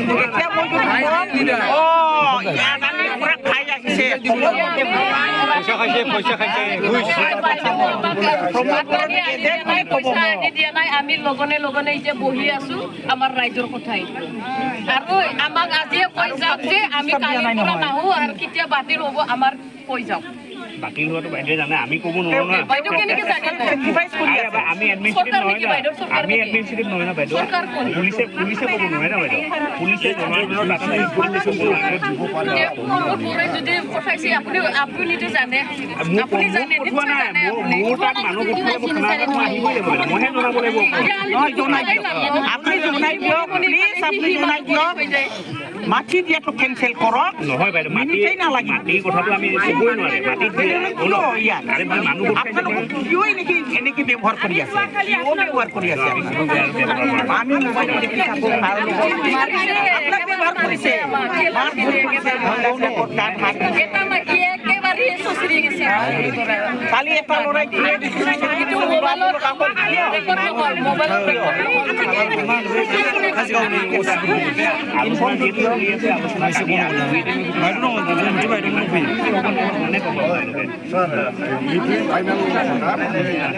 এতিয়া মই খাই ৰাখিছে পইচা খাইছে দিয়া নাই আমি লগনে লগনে এতিয়া বহি আছো আমাৰ ৰাইজৰ কথাই আৰু আমাক আজিয়ে কৈ যাওক যে আমি কালিৰ পৰা নাহো আৰু কেতিয়া বাতিল হ'ব আমাৰ কৈ যাওক বাতিল হোৱাটো বাইদেৱে জানে আমি ক'ব নোৱাৰো না বাইদেউ কেনেকে জানিব আমি এডমিনিষ্ট্ৰেটিভ নহয় না আমি এডমিনিষ্ট্ৰেটিভ নহয় না বাইদেউ পুলিচে ক'ব নোৱাৰে না বাইদেউ পুলিচে জনাৰ যদি পঠাইছে আপুনি নিজে জানে আপুনি জানে মোৰ তাত মানুহ পঠিয়ালে মই থানাত আহিবই লাগিব মইহে জনাব লাগিব আপুনি জনাই দিয়ক প্লিজ আপুনি জনাই দিয়ক মাটি দিয়াটো কেনচেল কৰক নহয় বাইদেউ মাটিতেই নালাগে মাটিৰ কথাটো আমি ক'বই নোৱাৰে মাটিত কিয় নেকি এনেকে ব্যৱহাৰ কৰি আছে ব্যৱহাৰ কৰি আছে আমি মোবাইল দেখি থাকো আপোনাক ব্যৱহাৰ কৰিছে কালি এটা ল'ৰাই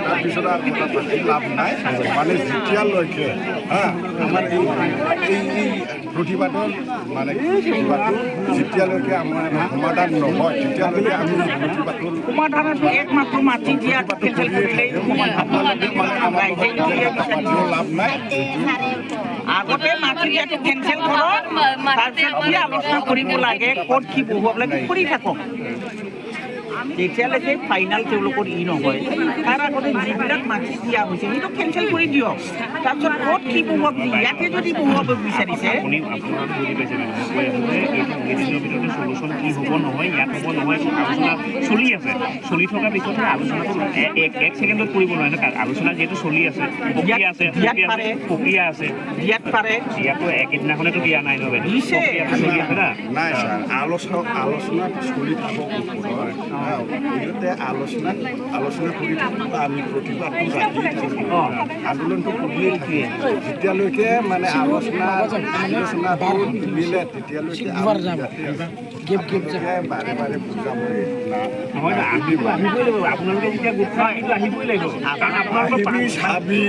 তাৰপিছত আৰু লাভ নাই মানে যেতিয়ালৈকে আমাৰ এই প্ৰতিবাদৰ মানে প্ৰতিবাদটো যেতিয়ালৈকে আমাৰ সমাধান নহয় তেতিয়ালৈকে আমি প্ৰতিবাদৰ সমাধানটো একমাত্ৰ মাটি দিয়া লাভ নাই আগতে মাটি দিয়াটো কেনচেল কৰক তাৰপিছত কি আলোচনা কৰিব লাগে ক'ত কি বহুৱাব লাগে কৰি থাকক যেতিয়ালৈকে ফাইনেল তেওঁলোকৰ নহয় তাৰ আগতে যিবিলাক মাটি দিয়া হৈছে সেইটো কেনচেল কৰি দিয়ক তাৰপিছত ক'ত কি বহুৱাব ইয়াতে যদি বহুৱাব বিচাৰিছে আপুনি আপোনালোকে বুজি পাইছে এইটো ভিতৰতে চলুশ্যন কি হ'ব নহয় ইয়াত হ'ব নহয় আলোচনা চলি আছে চলি থকাৰ পিছতহে আলোচনাটো এক ছেকেণ্ডত কৰিব নোৱাৰে ন আলোচনা যিহেতু চলি আছে প্ৰক্ৰিয়া আছে ইয়াতো একেদিনাখনেতো দিয়া নাই ন বাইদেউ চলি আছে না নাই ছাৰ আলোচনা চলি থাকক ইহঁতে আলোচনা কৰি থাকিব আমি প্ৰতিবাদটো ৰাখি থাকিম আন্দোলনটো কৰিয়েই থাকিম যেতিয়ালৈকে মানে আলোচনাটো মিলে তেতিয়ালৈকে বাৰে বাৰে বুজাবলৈ নহয় না আহিবই লাগিব আপোনালোকে যেতিয়া গোট খাই কিন্তু আহিবই লাগিব কাৰণ আপোনালোকৰ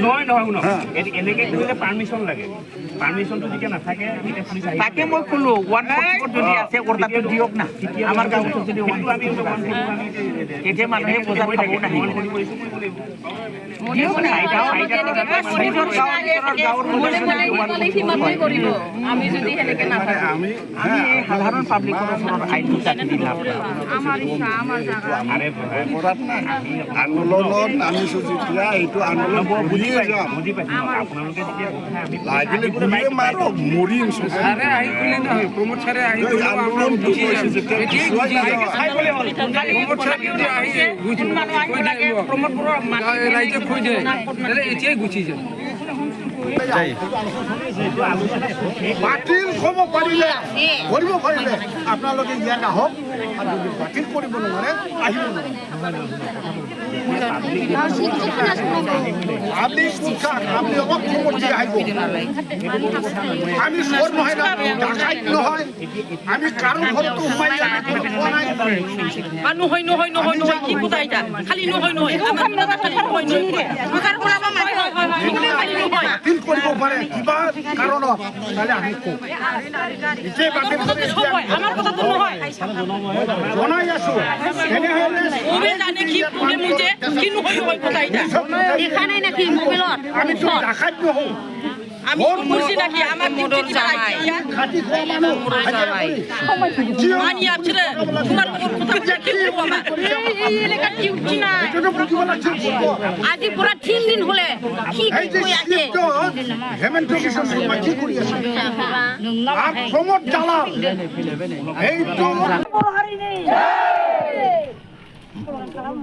নহয় শুনক এনেকৈ কৰিলে পাৰ্মিশ্যন লাগে পাৰ্মিশ্যনটো যেতিয়া নাথাকে তেতিয়া পুলিচ আহি তাকে মই ক'লো ওৱান যদি আছে অৰ্ডাৰটো দিয়ক না আমাৰ গাঁৱত যদি এতিয়া মানুহে বজাৰ খাব নাহিব আমি যদি সেনেকে আমি সাধাৰণ পাব্লিকৰ ওচৰত আইনটো কাটি দিলাম আন্দোলনত নামিছোঁ যেতিয়া এইটো আন্দোলন বুজিয়ে যাম লাগিলে গুলিয়ে মাৰক মৰিম ৰাইজে কৈ দিয়ে এতিয়াই গুচি যায় বাতিল হ'ব পাৰিলে কৰিব পাৰিলে আপোনালোকে ইয়াত আহক আৰু যদি বাতিল কৰিব নোৱাৰে আহিব আপনি অলপ খবৰ দি আহিব আমি চোৰ নহয় না ডাকাইত নহয় আমি কাৰো ঘৰতো সোমাই নহয় কি বুজাই খালি নহয় বাতিল কৰিব পাৰে কিবা কাৰণত তাহলে আমি কওঁ নিজে বাতিল কৰি আমাৰ কথাটো নহয় জনাই আছো কোনে জানে কি কোনে বুজে কি নহয় বুজাই দেখা নাই নাকি মোবাইলত আমি তো ডাকাইত নহওঁ আমি বুঝি নাকি আমার মদর জামাই খাটি খোৱা মানুহ মানি আছে তোমার কথা কি বলবা এই এলাকা ডিউটি না এটো বুঝিব লাগছিল আজি পুরা 3 দিন হলে কি কই আছে হেমন্ত কিশোর শর্মা কি কৰি আছে আৰ প্ৰমোদ জালা এই তো